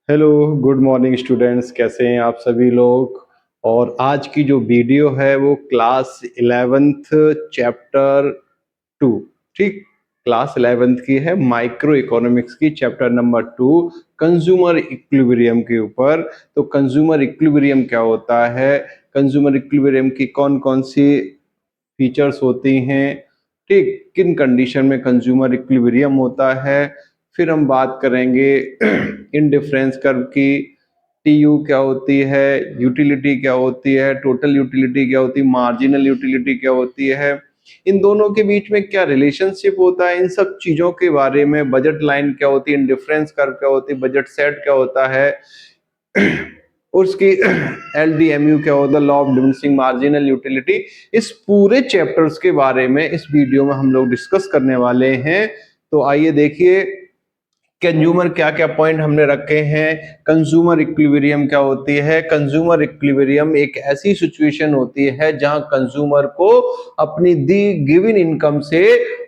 Hello, good morning students. कैसे हैं आप सभी लोग। और आज की जो वीडियो है वो क्लास 11th चैप्टर 2। ठीक, क्लास 11th की है, माइक्रो इकोनॉमिक्स की चैप्टर नंबर 2, कंज्यूमर इक्विलिब्रियम के ऊपर। तो कंज्यूमर इक्विलिब्रियम क्या होता है, कंज्यूमर इक्विलिब्रियम की कौन कौन सी फीचर्स होती हैं, ठीक, किन कंडीशन में कंज्यूमर इक्विलिब्रियम होता है। फिर हम बात करेंगे इंडिफरेंस कर्व की, टीयू क्या होती है, यूटिलिटी क्या होती है, टोटल यूटिलिटी क्या होती है, मार्जिनल यूटिलिटी क्या होती है, इन दोनों के बीच में क्या रिलेशनशिप होता है, इन सब चीजों के बारे में। बजट लाइन क्या होती है, इंडिफरेंस कर्व क्या होती है, बजट सेट क्या होता है, उसकी LDMU क्या होता है, law of diminishing marginal utility. इस पूरे चैप्टर्स के बारे में इस वीडियो में हम लोग डिस्कस करने वाले हैं। तो आइए देखिए कंज्यूमर क्या क्या पॉइंट हमने रखे हैं। कंज्यूमर इक्विलिब्रियम क्या होती है, कंज्यूमर इक्विलिब्रियम एक ऐसी सिचुएशन होती है जहां कंज्यूमर को अपनी दी गिवन इनकम से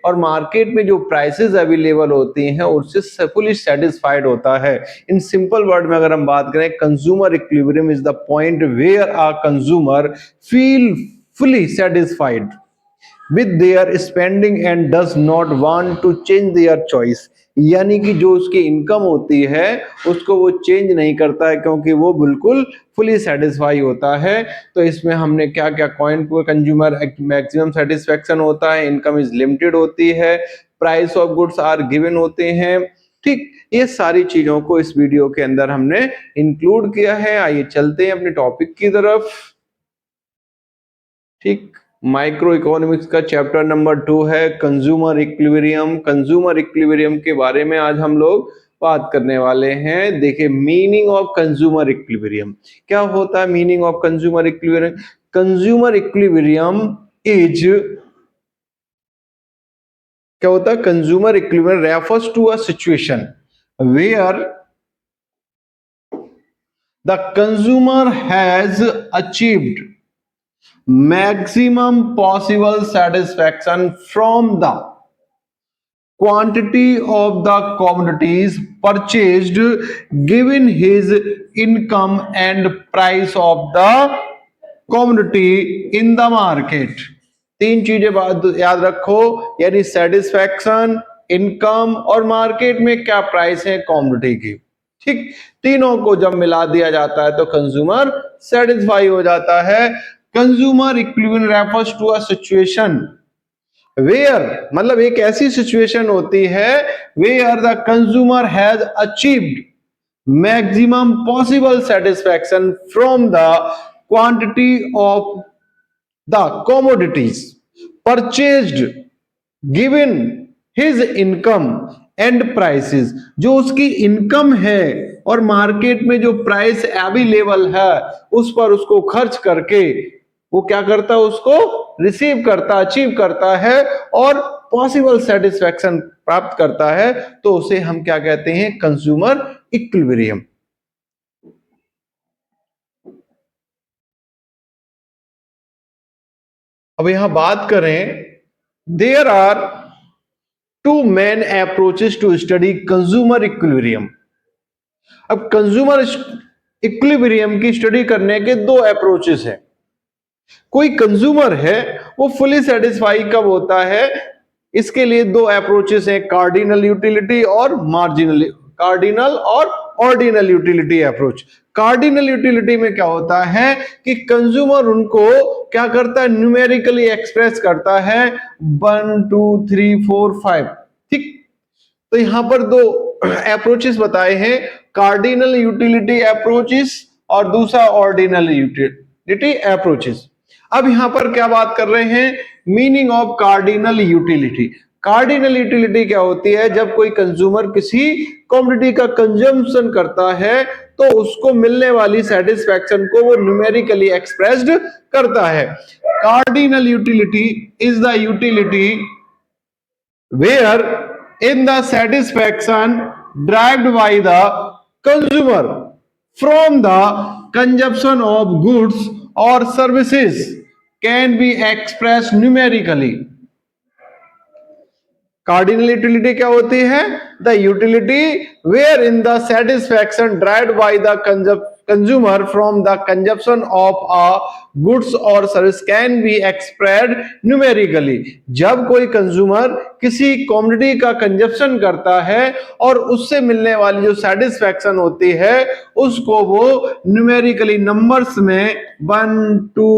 और मार्केट में जो प्राइसेस अवेलेबल होती हैं उससे फुली सेटिस्फाइड होता है। इन सिंपल वर्ड में अगर हम बात करें, consumer equilibrium is the point where a consumer feel fully satisfied with their spending and does not want to change their choice। यानी कि जो उसकी इनकम होती है उसको वो चेंज नहीं करता है क्योंकि वो बिल्कुल फुली सेटिस्फाई होता है। तो इसमें हमने क्या क्या पॉइंट, कंज्यूमर मैक्सिमम सेटिस्फेक्शन होता है, इनकम इज लिमिटेड होती है, price of goods are given होते हैं। ठीक, ये सारी चीजों को इस वीडियो के अंदर हमने इंक्लूड किया है। आइए चलते हैं अपने टॉपिक की तरफ। ठीक, माइक्रो इकोनॉमिक्स का चैप्टर नंबर 2 है कंज्यूमर इक्विलिब्रियम। कंज्यूमर इक्विलिब्रियम के बारे में आज हम लोग बात करने वाले हैं। देखिए, मीनिंग ऑफ कंज्यूमर इक्विलिब्रियम क्या होता है। Meaning of consumer equilibrium, consumer equilibrium is, क्या होता है, consumer equilibrium refers to a situation where the consumer has achieved maximum possible satisfaction from the quantity of the commodities purchased given his income and price of the commodity in the market। तीन चीजें बात याद रखो, यानी satisfaction, income और market में क्या price है कॉमोडिटी की। ठीक, तीनों को जब मिला दिया जाता है तो कंज्यूमर सेटिस्फाई हो जाता है। Consumer equilibrium refers to a situation where, मतलब एक ऐसी सिचुएशन होती है where the consumer has achieved maximum possible satisfaction from the quantity of the commodities purchased given his income and prices। जो उसकी इनकम है और मार्केट में जो प्राइस अवेलेबल है उस पर उसको खर्च करके वो क्या करता है, उसको रिसीव करता, अचीव करता है और पॉसिबल सेटिस्फैक्शन प्राप्त करता है। तो उसे हम क्या कहते हैं, कंज्यूमर इक्विलिब्रियम। अब यहां बात करें, there are two main approaches to study consumer equilibrium. अब कंज्यूमर इक्विलिब्रियम की स्टडी करने के दो अप्रोचेस हैं। कोई कंज्यूमर है वो फुली सेटिस्फाई कब होता है, इसके लिए दो अप्रोचेस हैं, कार्डिनल यूटिलिटी और मार्जिनल, कार्डिनल और ordinal utility approach. Cardinal utility में क्या होता है कि कंज्यूमर उनको क्या करता है, न्यूमेरिकली एक्सप्रेस करता है 1 2 3 4 5। ठीक, तो यहां पर दो अप्रोचेस बताए हैं, कार्डिनल यूटिलिटी अप्रोचेस और दूसरा ऑर्डिनल यूटिलिटी अप्रोचेस। अब यहां पर क्या बात कर रहे हैं, meaning of cardinal utility. Cardinal utility क्या होती है, जब कोई कंज्यूमर किसी कमोडिटी का कंजम्पशन करता है तो उसको मिलने वाली सेटिस्फैक्शन को वो न्यूमेरिकली एक्सप्रेस्ड करता है। Cardinal utility is the utility where in the satisfaction derived by the consumer from the consumption of goods or services can be expressed numerically। Cardinal utility क्या होती है? The utility where in the satisfaction derived by the consumer from the consumption of a goods और service can be expressed numerically. जब कोई consumer किसी commodity का consumption करता है और उससे मिलने वाली जो सेटिस्फैक्शन होती है उसको वो न्यूमेरिकली नंबर्स में 1 2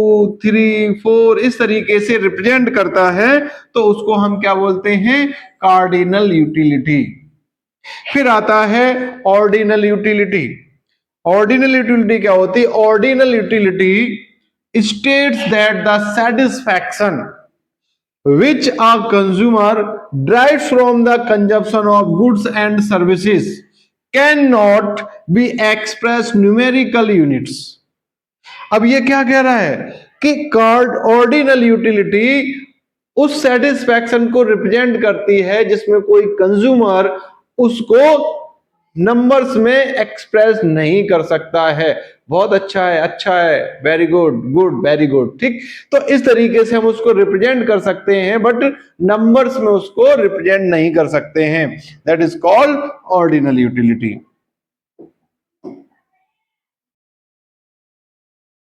3 4 इस तरीके से रिप्रेजेंट करता है, तो उसको हम क्या बोलते हैं? Cardinal utility. फिर आता है ऑर्डिनल यूटिलिटी। ऑर्डिनल यूटिलिटी क्या होती है? Ordinal utility states that the satisfaction which a consumer derives from the consumption of goods and services cannot be expressed numerical units। अब ये क्या कह रहा है कि कार्ड ऑर्डिनल यूटिलिटी उस सेटिस्फैक्शन को रिप्रेजेंट करती है जिसमें कोई कंज्यूमर उसको नंबर्स में एक्सप्रेस नहीं कर सकता है। बहुत अच्छा है, अच्छा है, very good, good, very good. ठीक, तो इस तरीके से हम उसको रिप्रेजेंट कर सकते हैं बट नंबर्स में उसको रिप्रेजेंट नहीं कर सकते हैं। That is called ordinal utility.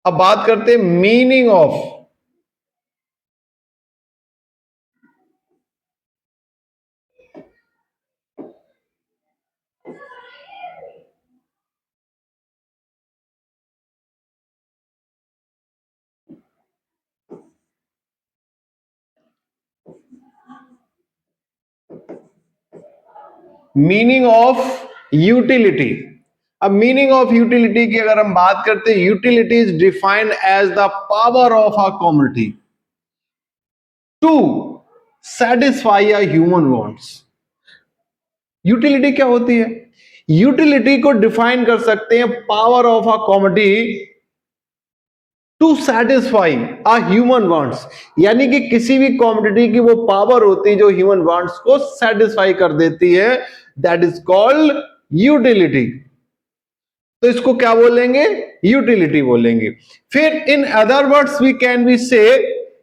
अब बात करते हैं meaning of. Meaning of utility. अब मीनिंग ऑफ यूटिलिटी की अगर हम बात करते हैं, utility is defined as the power of a community to satisfy a human wants. Utility क्या होती है? यूटिलिटी को डिफाइन कर सकते हैं power of a community to satisfy a human wants, यानी कि किसी भी कॉमोडिटी की वो पावर होती है जो ह्यूमन वांट्स को सेटिस्फाई कर देती है। That is called utility. तो इसको क्या बोलेंगे? यूटिलिटी बोलेंगे। फिर in other words we can be say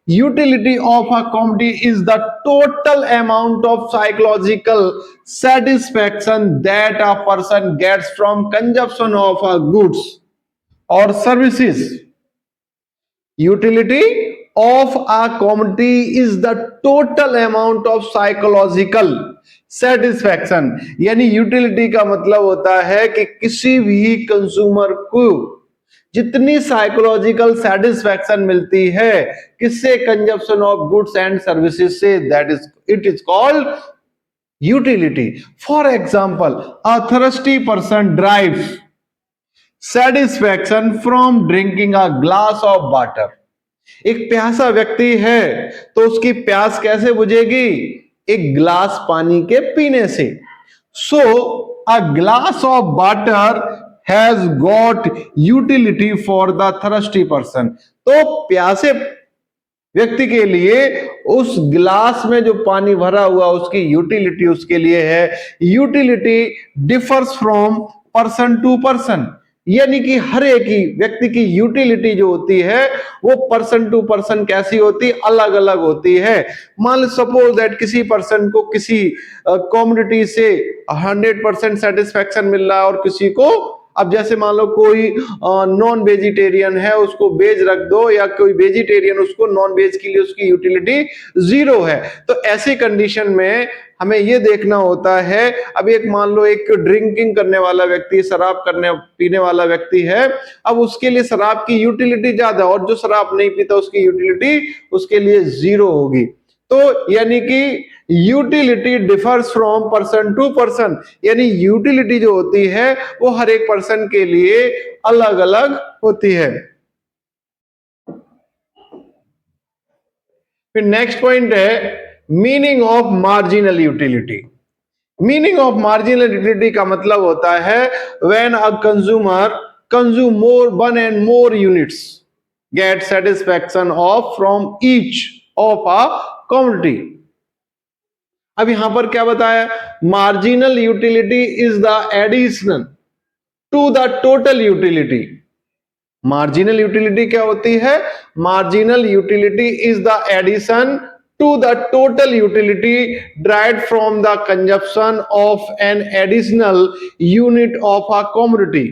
utility of a commodity is the total amount of psychological satisfaction that a person gets from consumption of a goods और services. Utility of a commodity is the total amount of psychological satisfaction। यानी utility का मतलब होता है कि किसी भी consumer को जितनी साइकोलॉजिकल सेटिस्फैक्शन मिलती है किससे? Consumption of goods and services से। That is it is called utility. For example, a thirsty person derives satisfaction from drinking a glass of water. एक प्यासा व्यक्ति है तो उसकी प्यास कैसे बुझेगी? एक ग्लास पानी के पीने से। So a glass of water has got utility for the thirsty person. तो प्यासे व्यक्ति के लिए उस गिलास में जो पानी भरा हुआ उसकी यूटिलिटी उसके लिए है। Utility differs from person to person, यानी कि हर एक ही व्यक्ति की यूटिलिटी जो होती है वो पर्सन टू पर्सन कैसी होती है? अलग अलग होती है। मान लो सपोज दैट किसी पर्सन को किसी कम्युनिटी से 100% सेटिस्फैक्शन मिल रहा है और किसी को, अब जैसे मान लो कोई नॉन वेजिटेरियन है उसको वेज रख दो, या कोई वेजिटेरियन उसको नॉन वेज के लिए उसकी यूटिलिटी 0 है। तो ऐसी कंडीशन में हमें ये देखना होता है, अब एक मान लो एक ड्रिंकिंग करने वाला व्यक्ति, शराब करने पीने वाला व्यक्ति है, अब उसके लिए शराब की यूटिलिटी ज्यादा और जो शराब नहीं पीता उसकी यूटिलिटी उसके लिए 0 होगी। तो यानी कि utility differs from person to person, यानी यूटिलिटी जो होती है वो हर एक पर्सन के लिए अलग अलग होती है। फिर नेक्स्ट पॉइंट है meaning of marginal utility. Meaning of marginal utility का मतलब होता है when a consumer consume more 1 and more units get satisfaction of from each of a commodity। अब यहां पर क्या बताया? Marginal utility is the additional to the total utility. Marginal utility क्या होती है? Marginal utility is the addition to the total utility derived from the consumption of an additional unit of a commodity.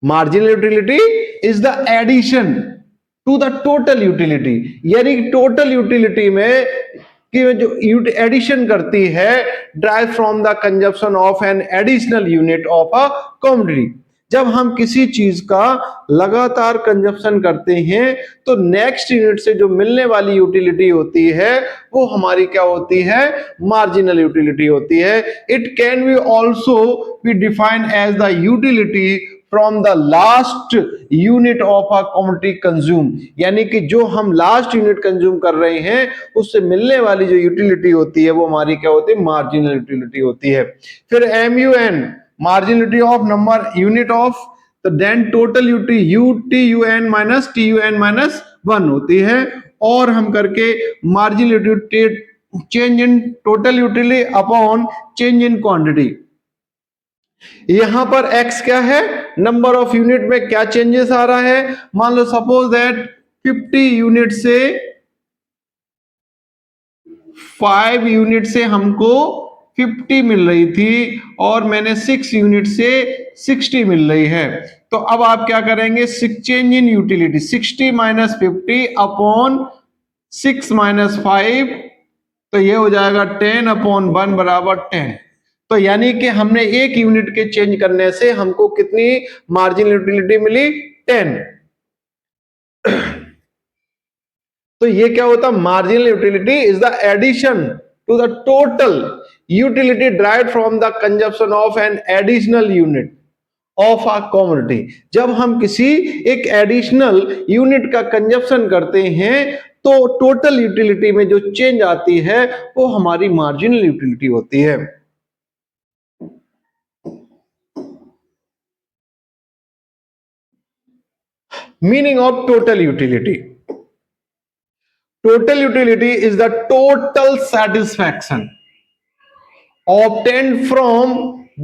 Marginal utility is the addition to the total utility, यानी total utility में कि जो addition करती है drive from the consumption of an additional unit of a commodity. जब हम किसी चीज का लगातार कंजप्शन करते हैं तो नेक्स्ट यूनिट से जो मिलने वाली यूटिलिटी होती है वो हमारी क्या होती है, मार्जिनल यूटिलिटी होती है। It can be also be defined as the utility from the last unit of a commodity consume, यानी कि जो हम लास्ट यूनिट कंज्यूम कर रहे हैं उससे मिलने वाली जो यूटिलिटी होती है वो हमारी क्या होती है, मार्जिनल यूटिलिटी होती है। फिर MUN marginality of number unit of, तो then total UTUN minus TUN minus 1 होती है। और हम करके marginality change in total utility upon change in quantity, यहां पर x क्या है, नंबर ऑफ यूनिट में क्या चेंजेस आ रहा है। मान लो सपोज दैट 50 यूनिट से 5 यूनिट से हमको 50 मिल रही थी और मैंने 6 यूनिट से 60 मिल रही है। तो अब आप क्या करेंगे, change in utility 60 minus 50 upon 6 minus 5, तो ये हो जाएगा 10 अपॉन 1 बराबर 10। तो यानी कि हमने एक यूनिट के चेंज करने से हमको कितनी मार्जिनल यूटिलिटी मिली, 10। तो ये क्या होता, marginal utility is the addition to the total utility derived from the consumption of an additional unit of a commodity। जब हम किसी एक एडिशनल यूनिट का कंजप्शन करते हैं तो टोटल यूटिलिटी में जो चेंज आती है वो हमारी मार्जिनल यूटिलिटी होती है। Meaning of total utility, total utility is the total satisfaction obtained from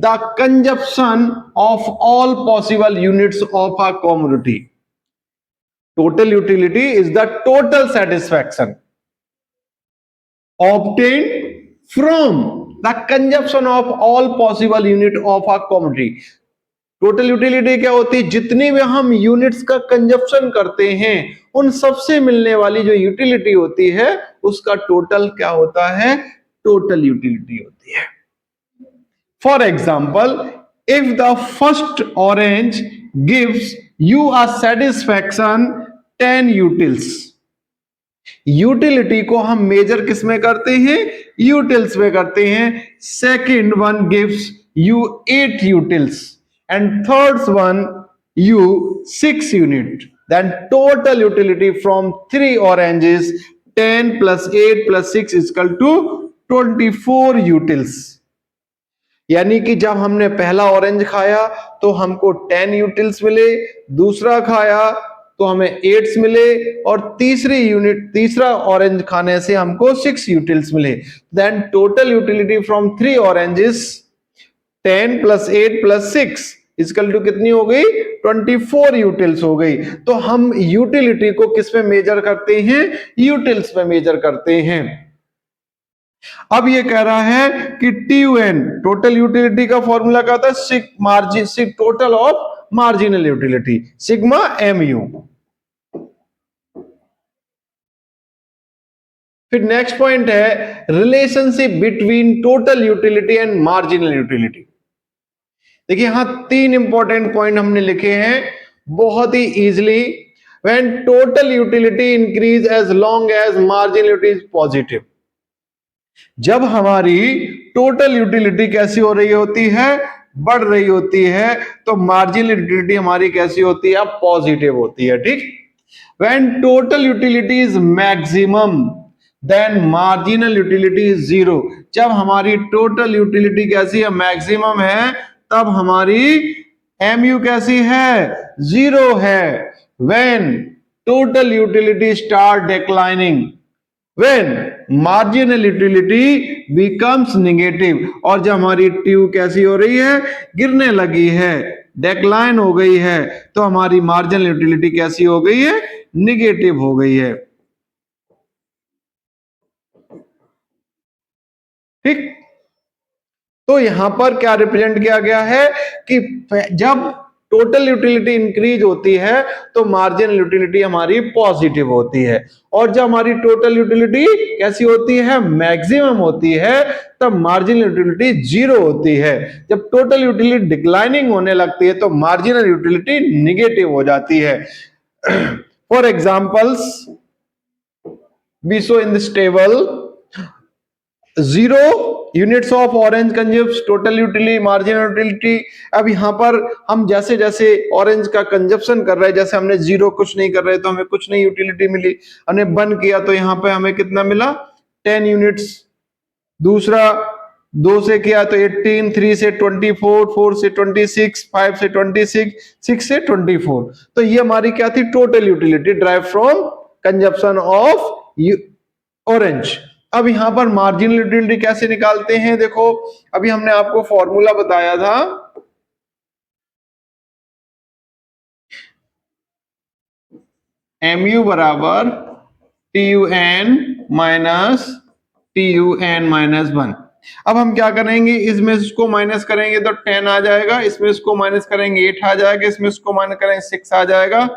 the consumption of all possible units of a commodity। Total utility is the total satisfaction obtained from the consumption of all possible unit of a commodity। Total utility क्या होती है, जितनी भी हम units का consumption करते हैं उन सबसे मिलने वाली जो यूटिलिटी होती है उसका टोटल क्या होता है, टोटल यूटिलिटी होती है। For example, if the first orange gives you a satisfaction 10 utils, utility को हम मेजर किस में करते हैं, यूटिल्स में करते हैं। Second one gives you 8 utils and third one you 6 unit, then total utility from 3 oranges 10 plus 8 plus 6 is equal to 24 utils. यानी कि जब हमने पहला ऑरेंज खाया तो हमको 10 यूटिल्स मिले, दूसरा खाया तो हमें 8 मिले और तीसरा ऑरेंज खाने से हमको 6 यूटिल्स मिले। Then total utility from 3 oranges 10 plus 8 plus 6 equal to कितनी हो गई, 24 यूटिल्स हो गई। तो हम यूटिलिटी को किस में मेजर करते हैं, यूटिल्स में मेजर करते हैं। अब ये कह रहा है कि TUN टोटल यूटिलिटी का फॉर्मूला क्या होता है, total of marginal utility sigma MU। फिर नेक्स्ट पॉइंट है relationship between total utility and marginal utility. देखिए यहां 3 इंपॉर्टेंट पॉइंट हमने लिखे हैं बहुत ही easily. When total utility increase as long as marginal utility is positive, जब हमारी टोटल यूटिलिटी कैसी हो रही होती है, बढ़ रही होती है, तो मार्जिनल यूटिलिटी हमारी कैसी होती है, पॉजिटिव होती है। ठीक, when total utility is maximum then marginal utility is 0। जब हमारी टोटल यूटिलिटी कैसी है, मैक्सिमम है, तब हमारी MU कैसी है, 0 है। When total utility start declining, when marginal utility becomes negative, और जब हमारी TU कैसी हो रही है, गिरने लगी है, डेक्लाइन हो गई है, तो हमारी मार्जिनल यूटिलिटी कैसी हो गई है, निगेटिव हो गई है। ठीक। तो यहां पर क्या रिप्रेजेंट किया गया है कि जब टोटल यूटिलिटी इंक्रीज होती है तो मार्जिनल यूटिलिटी हमारी पॉजिटिव होती है, और जब हमारी टोटल यूटिलिटी कैसी होती है, मैक्सिमम होती है, तब मार्जिनल यूटिलिटी जीरो होती है। जब टोटल यूटिलिटी डिक्लाइनिंग होने लगती है तो मार्जिनल यूटिलिटी निगेटिव हो जाती है। For examples we show in this table, 0 units of orange consumes total utility marginal utility. अब यहां पर हम जैसे जैसे ऑरेंज का कंजप्शन कर रहे हैं, जैसे हमने 0 कुछ नहीं कर रहे तो हमें कुछ नहीं यूटिलिटी मिली, हमने 1 किया तो यहां पे हमें कितना मिला, 10 यूनिट्स। दूसरा 2 से किया तो 18, 3 से 24, 4 से 26, 5 से 26, 6 से 24। तो ये हमारी क्या थी, total utility drive from consumption of orange. अब यहां पर मार्जिनल यूटिलिटी कैसे निकालते हैं, देखो अभी हमने आपको फॉर्मूला बताया था, mu बराबर TUN माइनस TUN माइनस 1। अब हम क्या करेंगे, इसमें इसको माइनस करेंगे तो 10 आ जाएगा, इसमें इसको माइनस करेंगे 8 आ जाएगा, इसमें इसको माइनस करेंगे 6 आ जाएगा,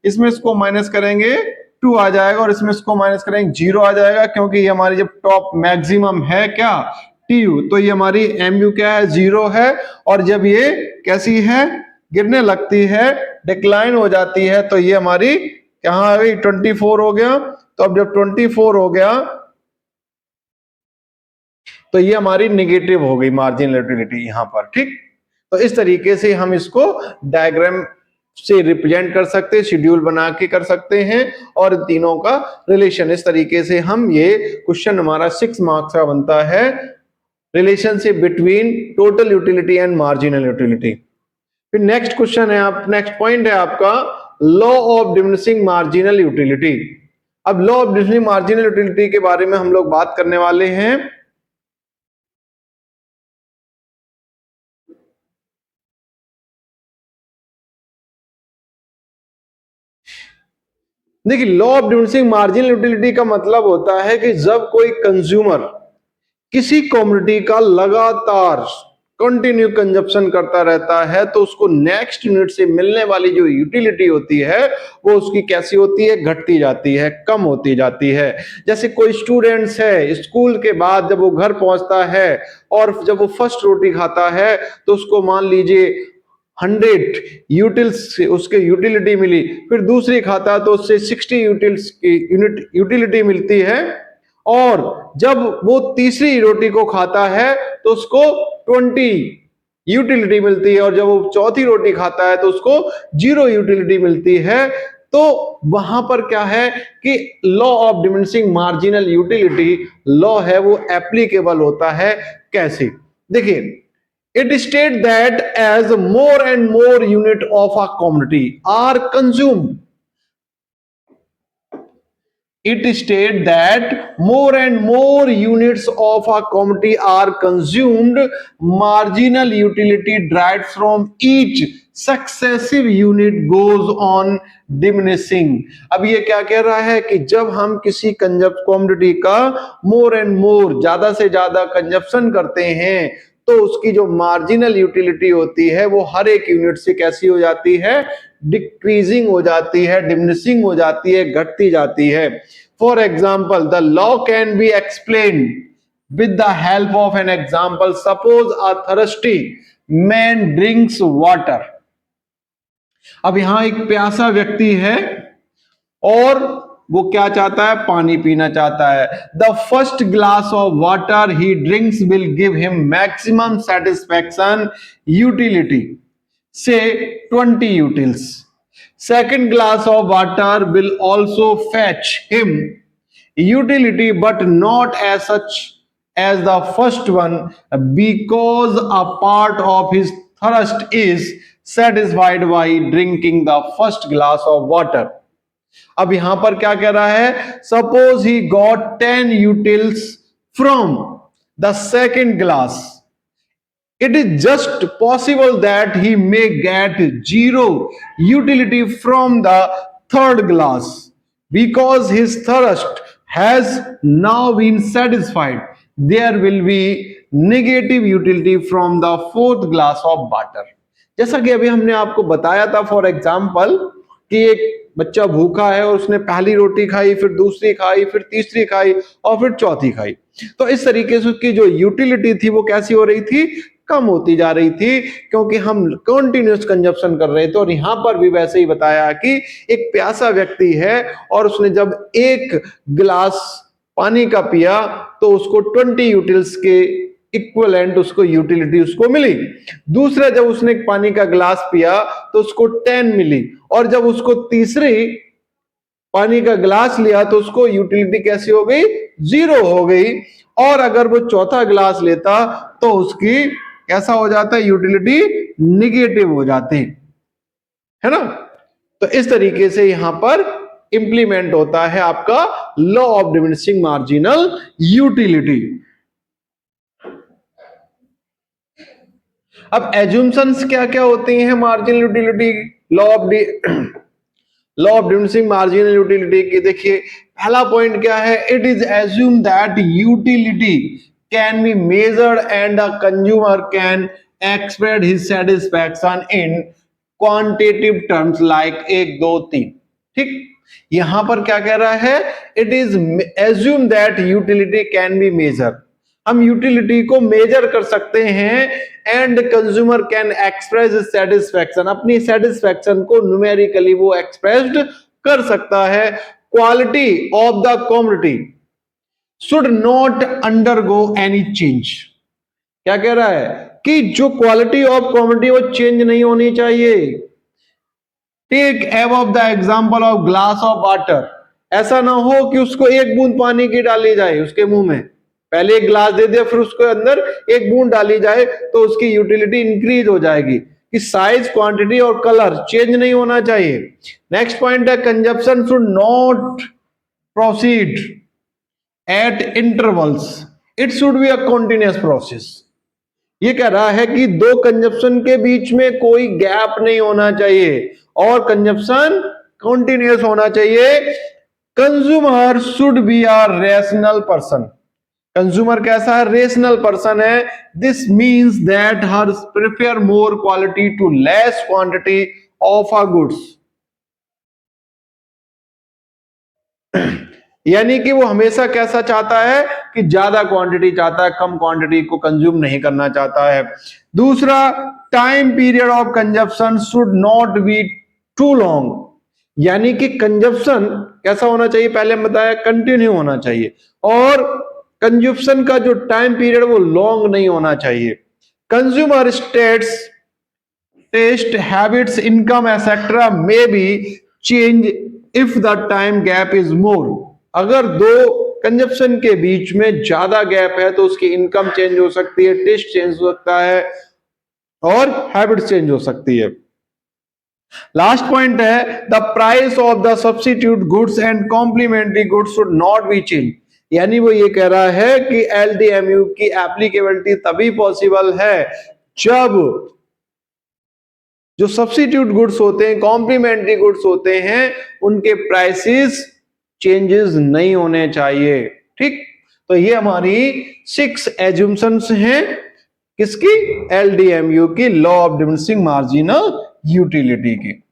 इसमें इसको माइनस करेंगे 2 आ जाएगा, और इसमें इसको माइनस करेंगे 0 आ जाएगा, क्योंकि ये हमारी जब टॉप मैक्सिमम है क्या, TU, तो ये हमारी MU क्या है, 0 है। और जब ये कैसी है, गिरने लगती है, डिक्लाइन हो जाती है, तो ये हमारी कहां आ गई, 24 हो गया। तो अब जब 24 हो गया तो ये हमारी नेगेटिव हो गई मार्जिनल यूटिलिटी यहां पर, ठीक। तो इस तरीके से हम इसको डायग्राम से रिप्रेजेंट कर सकते हैं, शेड्यूल बना के कर सकते हैं, और तीनों का रिलेशन इस तरीके से हम, ये क्वेश्चन हमारा 6 मार्क्स का बनता है, relationship between total utility and marginal utility. फिर नेक्स्ट क्वेश्चन है, आप नेक्स्ट पॉइंट है आपका, law of diminishing marginal utility. अब law of diminishing marginal utility के बारे में हम लोग बात करने वाले हैं। देखिए, law of diminishing marginal utility का मतलब होता है कि जब कोई कंज्यूमर किसी कमोडिटी का लगातार कंटिन्यू कंजप्शन करता रहता है तो उसको नेक्स्ट यूनिट से मिलने वाली जो यूटिलिटी होती है वो उसकी कैसी होती है, घटती जाती है, कम होती जाती है। जैसे कोई स्टूडेंट्स है, स्कूल के बाद जब वो घर पहुंचता है और जब वो फर्स्ट रोटी खाता है तो उसको मान लीजिए 100 यूटिल्स उसके यूटिलिटी मिली, फिर दूसरी खाता तो उससे 60 यूटिल्स की यूनिट यूटिलिटी मिलती है, और जब वो तीसरी रोटी को खाता है तो उसको 20 यूटिलिटी मिलती है, और जब वो चौथी रोटी खाता है तो उसको 0 यूटिलिटी मिलती है। तो वहां पर क्या है कि law of diminishing marginal utility law है वो एप्लीकेबल होता है। कैसे, देखिए, it states that as more and more unit of a commodity are consumed, it states that more and more units of a commodity are consumed, marginal utility derived from each successive unit goes on diminishing। अब ये क्या कह रहा है कि जब हम किसी कमोडिटी का मोर एंड मोर, ज्यादा से ज्यादा कंजप्शन करते हैं तो उसकी जो मार्जिनल यूटिलिटी होती है वो हर एक यूनिट से कैसी हो जाती है, डिक्रीजिंग हो जाती है, डिमिनिशिंग हो जाती है, घटती जाती है। For example, the law can be explain with the help of an example. Suppose a thirsty man drinks water. अब यहां एक प्यासा व्यक्ति है और वो क्या चाहता है, पानी पीना चाहता है। The first glass of water he drinks will give him maximum satisfaction utility, से 20 utils. Second glass of water will also fetch him utility, but not as such as the first one, because a part of his thirst is satisfied by drinking the first glass of water। अब यहां पर क्या कह रहा है, suppose he got 10 utils from the second glass, it is just possible that he may get 0 utility from the third glass because his thirst has now been satisfied। there will be negative utility from the fourth glass of water. जैसा कि अभी हमने आपको बताया था for example कि एक बच्चा भूखा है और उसने पहली रोटी खाई, फिर दूसरी खाई, फिर तीसरी खाई और फिर चौथी खाई। तो इस तरीके से उसकी जो यूटिलिटी थी वो कैसी हो रही थी, कम होती जा रही थी, क्योंकि हम कंटिन्यूअस कंजप्शन कर रहे थे। और यहां पर भी वैसे ही बताया कि एक प्यासा व्यक्ति है और उसने जब एक गिलास पानी का पिया तो उसको 20 यूटिल्स के इक्विवेलेंट उसको यूटिलिटी उसको मिली। दूसरा जब उसने एक पानी का गिलास पिया तो उसको 10 मिली, और जब उसको तीसरी पानी का गिलास लिया तो उसको यूटिलिटी कैसी हो गई, 0 हो गई। और अगर वो चौथा गिलास लेता तो उसकी कैसा हो जाता है, यूटिलिटी निगेटिव हो जाती है ना। तो इस तरीके से यहां पर इंप्लीमेंट होता है आपका law of diminishing marginal utility. अब एज्यूम्शंस क्या क्या होती हैं marginal utility, law of diminishing marginal utility की? देखिए पहला पॉइंट क्या है, it is assume that utility can be measured and a consumer can express his satisfaction in quantitative terms like 1 2 3। ठीक, यहां पर क्या कह रहा है, it is assume that utility can be measure, हम यूटिलिटी को मेजर कर सकते हैं, and consumer can express satisfaction, अपनी सेटिस्फैक्शन को न्यूमेरिकली वो एक्सप्रेस्ड कर सकता है। Quality of the commodity should not undergo any change. क्या कह रहा है कि जो क्वालिटी ऑफ कमोडिटी वो चेंज नहीं होनी चाहिए। Take above the example of glass of water, ऐसा ना हो कि उसको एक बूंद पानी की डाली जाए उसके मुंह में, पहले एक ग्लास दे दिया फिर उसके अंदर एक बूंद डाली जाए तो उसकी यूटिलिटी इंक्रीज हो जाएगी कि साइज, क्वांटिटी और कलर चेंज नहीं होना चाहिए। नेक्स्ट पॉइंट है consumption should not proceed eight intervals, it should be a continuous process. ये कह रहा है कि दो कंजप्शन के बीच में कोई गैप नहीं होना चाहिए और कंजप्शन कंटिन्यूअस होना चाहिए। Consumer should be a rational person, consumer कैसा है, रेशनल पर्सन है। This means that her prefer more quality to less quantity of a goods, यानी कि वो हमेशा कैसा चाहता है कि ज्यादा क्वांटिटी चाहता है, कम क्वांटिटी को कंज्यूम नहीं करना चाहता है। दूसरा, time period of consumption should not be too long, यानी कि कंजप्शन कैसा होना चाहिए, पहले हम बताया कंटिन्यू होना चाहिए, और कंजप्शन का जो टाइम पीरियड वो लॉन्ग नहीं होना चाहिए। Consumer states taste habits income etcetera may be change if the time gap is more, अगर दो कंजप्शन के बीच में ज्यादा गैप है तो उसकी इनकम चेंज हो सकती है, टेस्ट चेंज हो सकता है और हैबिट चेंज हो सकती है। लास्ट पॉइंट है the price of the substitute goods and complementary goods should not be change, यानी वो ये कह रहा है कि एलडीएमयू की एप्लीकेबिलिटी तभी पॉसिबल है जब जो सब्स्टिट्यूट गुड्स होते हैं, कॉम्प्लीमेंट्री गुड्स होते हैं, उनके प्राइसेस चेंजेस नहीं होने चाहिए। ठीक, तो ये हमारी 6 एज्यूम्शंस हैं किसकी, एलडीएमयू की, law of diminishing marginal utility की।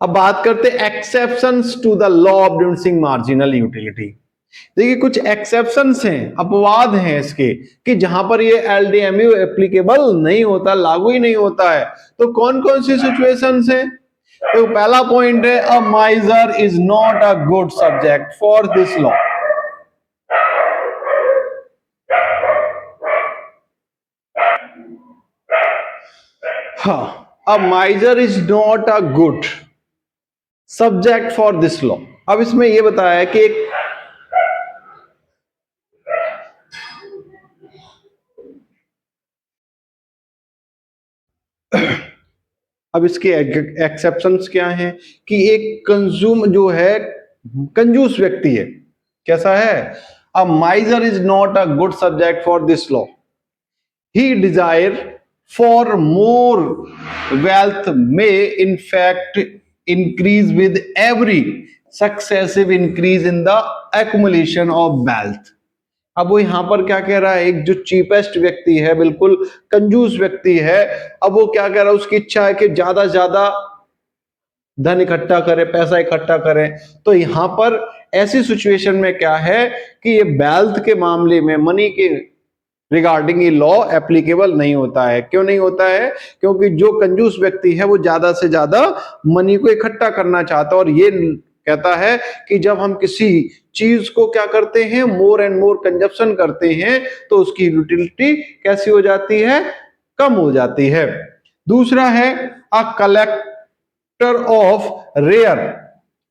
अब बात करते हैं exceptions to the law of diminishing marginal utility. देखिए कुछ एक्सेप्शंस हैं, अपवाद हैं इसके, कि जहां पर ये एलडीएमयू एप्लीकेबल नहीं होता, लागू ही नहीं होता है। तो कौन कौन सी सिचुएशंस हैं? तो पहला पॉइंट है a miser is not a good subject for this law. हाँ, a miser is not a good subject for this law. अब इसमें यह बताया है कि एक अब इसके एक्सेप्शंस क्या हैं कि एक कंज्यूम जो है कंजूस व्यक्ति है, कैसा है, a miser is not a good subject for this law, he desire for more wealth may in fact increase with every successive increase in the accumulation of wealth. अब वो यहां पर क्या कह रहा है, एक जो चीपेस्ट व्यक्ति है, बिल्कुल कंजूस व्यक्ति है, अब वो क्या कह रहा है, उसकी इच्छा है कि ज्यादा से ज्यादा धन इकट्ठा करें, पैसा इकट्ठा करें। तो यहां पर ऐसी सिचुएशन में क्या है कि ये वेल्थ के मामले में, मनी के रिगार्डिंग ये लॉ एप्लीकेबल नहीं होता है। क्यों नहीं होता है? क्योंकि जो कंजूस व्यक्ति है वो ज्यादा से ज्यादा मनी को इकट्ठा करना चाहता है, और ये कहता है कि जब हम किसी चीज को क्या करते हैं, मोर एंड मोर कंजप्शन करते हैं, तो उसकी यूटिलिटी कैसी हो जाती है, कम हो जाती है। दूसरा है a collector of rare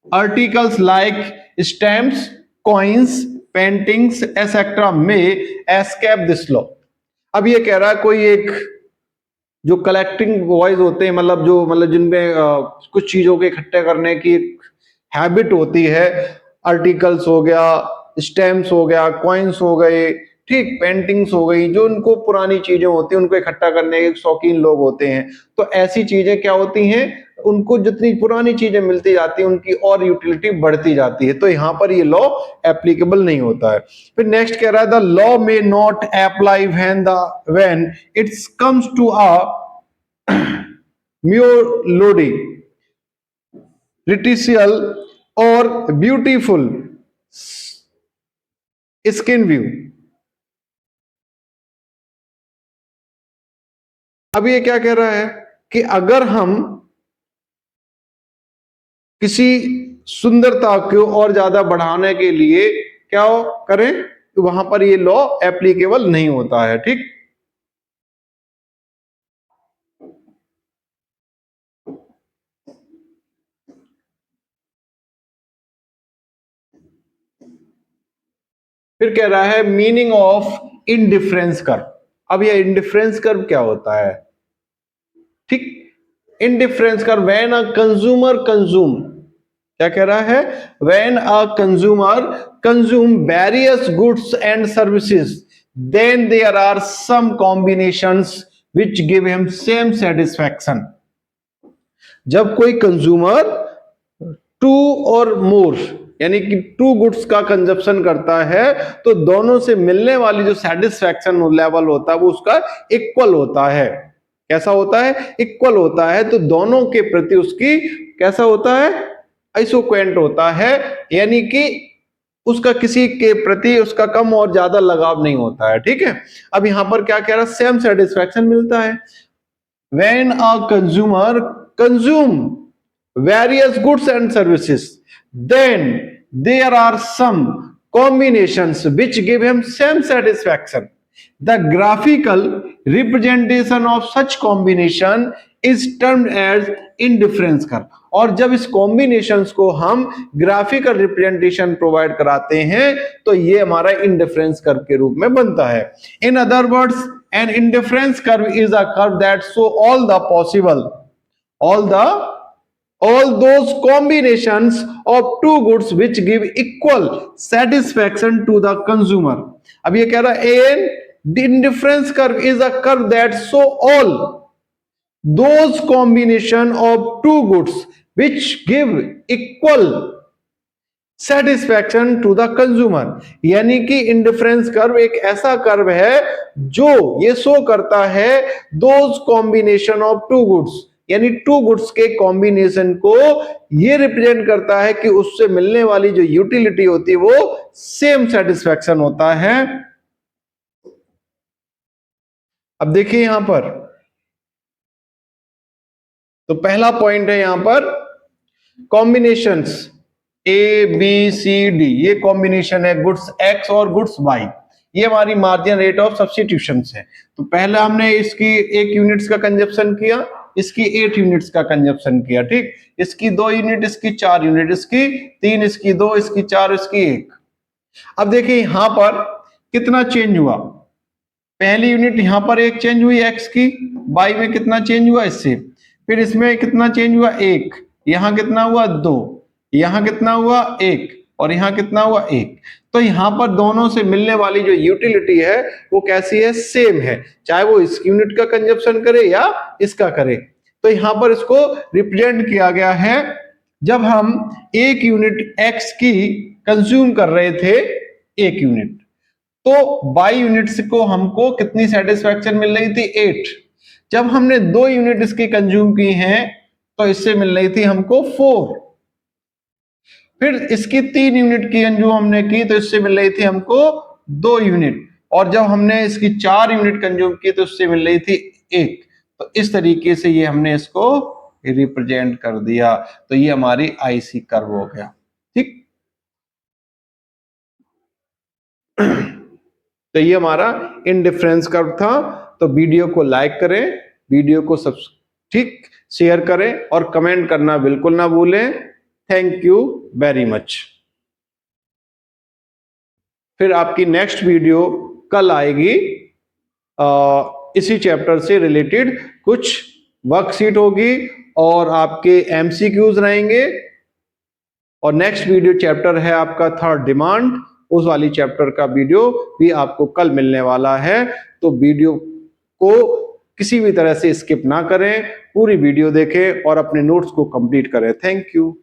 articles like stamps, coins, paintings etcetera में एस्केप दिस लॉ। अब ये कह रहा है कोई एक जो कलेक्टिंग बॉयज होते हैं, मतलब जिनमें कुछ चीजों के इकट्ठे करने की एक हैबिट होती है, आर्टिकल्स हो गया, स्टैम्प्स हो गया, कॉइन्स हो गए, ठीक, पेंटिंग्स हो गई, जो उनको पुरानी चीजें होती हैं उनको इकट्ठा करने के शौकीन लोग होते हैं। तो ऐसी चीजें क्या होती हैं, उनको जितनी पुरानी चीजें मिलती जाती है उनकी और यूटिलिटी बढ़ती जाती है। तो यहां पर ये लॉ एप्लीकेबल नहीं होता है। फिर नेक्स्ट कह रहा है the law may not apply when it's comes to a म्यूलोडी रिटिशियल और ब्यूटीफुल स्किन व्यू। अब ये क्या कह रहा है कि अगर हम किसी सुंदरता को और ज्यादा बढ़ाने के लिए क्या करें, तो वहां पर ये लॉ एप्लीकेबल नहीं होता है। ठीक, फिर कह रहा है मीनिंग ऑफ इनडिफरेंस कर्व। अब ये इनडिफरेंस कर्व क्या होता है? ठीक, indifference curve when a consumer consume, क्या कह रहा है, when a consumer consume various goods and services then there are some combinations which give him same satisfaction. जब कोई कंज्यूमर टू और मोर यानी कि टू गुड्स का कंजप्शन करता है, तो दोनों से मिलने वाली जो सेटिस्फैक्शन लेवल होता है वो उसका इक्वल होता है। कैसा होता है? इक्वल होता है। तो दोनों के प्रति उसकी कैसा होता है? आइसोक्वेंट होता है, यानी कि उसका किसी के प्रति उसका कम और ज्यादा लगाव नहीं होता है। ठीक है, अब यहां पर क्या कह रहा है, सेम सेटिस्फैक्शन मिलता है। When a consumer consume various goods and services, then there are some combinations which give him same satisfaction. The graphical representation of such combination is termed as indifference curve। और जब इस combinations को हम graphical representation provide कराते हैं तो ये हमारा इंडिफरेंस कर्व के रूप में बनता है। In other words an indifference curve is a curve that show all those combinations of two goods which give equal satisfaction to the consumer। अब ये कह रहा है an indifference curve is a curve that show all those combination of two goods which give equal satisfaction to the consumer। यानी कि indifference curve एक ऐसा curve है जो ये शो करता है those combination of two goods, यानी टू गुड्स के कॉम्बिनेशन को ये रिप्रेजेंट करता है कि उससे मिलने वाली जो यूटिलिटी होती है वो सेम सेटिस्फैक्शन होता है। अब देखिए यहां पर, तो पहला पॉइंट है यहां पर combinations A B C D, ये कॉम्बिनेशन है गुड्स एक्स और गुड्स वाई, ये हमारी मार्जिन रेट ऑफ सब्स्टिट्यूशन है। तो पहले हमने इसकी 1 यूनिट्स का कंजप्शन किया, इसकी 8 यूनिट्स का कंजप्शन किया। ठीक, इसकी 2 यूनिट, इसकी 4 यूनिट, इसकी 3, इसकी 2, इसकी 4, इसकी 1। अब देखिए यहां पर कितना चेंज हुआ, पहली यूनिट यहां पर 1 चेंज हुई एक्स की, वाई में कितना चेंज हुआ इससे, फिर इसमें कितना चेंज हुआ 1, यहां कितना हुआ 2, यहां कितना हुआ 1 और यहां कितना हुआ 1। तो यहां पर दोनों से मिलने वाली जो यूटिलिटी है वो कैसी है, सेम है, चाहे वो इस यूनिट का कंजप्शन करे या इसका करे। तो यहां पर इसको रिप्रेजेंट किया गया है जब हम 1 यूनिट x की कंज्यूम कर रहे थे 1 यूनिट, तो बाई यूनिट्स को हमको कितनी सेटिस्फैक्शन मिल रही थी 8। जब हमने 2 यूनिट इसकी कंज्यूम की हैं तो इससे मिल रही थी हमको 4। फिर इसकी 3 यूनिट की कंज्यूम हमने की तो इससे मिल रही थी हमको 2 यूनिट, और जब हमने इसकी 4 यूनिट कंज्यूम की तो इससे मिल रही थी 1। तो इस तरीके से ये हमने इसको रिप्रेजेंट कर दिया, तो ये हमारी आईसी कर्व हो गया। ठीक, तो ये हमारा इंडिफरेंस कर्व था। तो वीडियो को लाइक करें, वीडियो को ठीक शेयर करें और कमेंट करना बिल्कुल ना भूलें। Thank you very much. फिर आपकी नेक्स्ट वीडियो कल आएगी, इसी चैप्टर से रिलेटेड कुछ वर्कशीट होगी और आपके एमसीक्यूज रहेंगे। और नेक्स्ट वीडियो चैप्टर है आपका थर्ड डिमांड, उस वाली चैप्टर का वीडियो भी आपको कल मिलने वाला है। तो वीडियो को किसी भी तरह से स्किप ना करें, पूरी वीडियो देखें और अपने नोट्स को कंप्लीट करें। Thank you.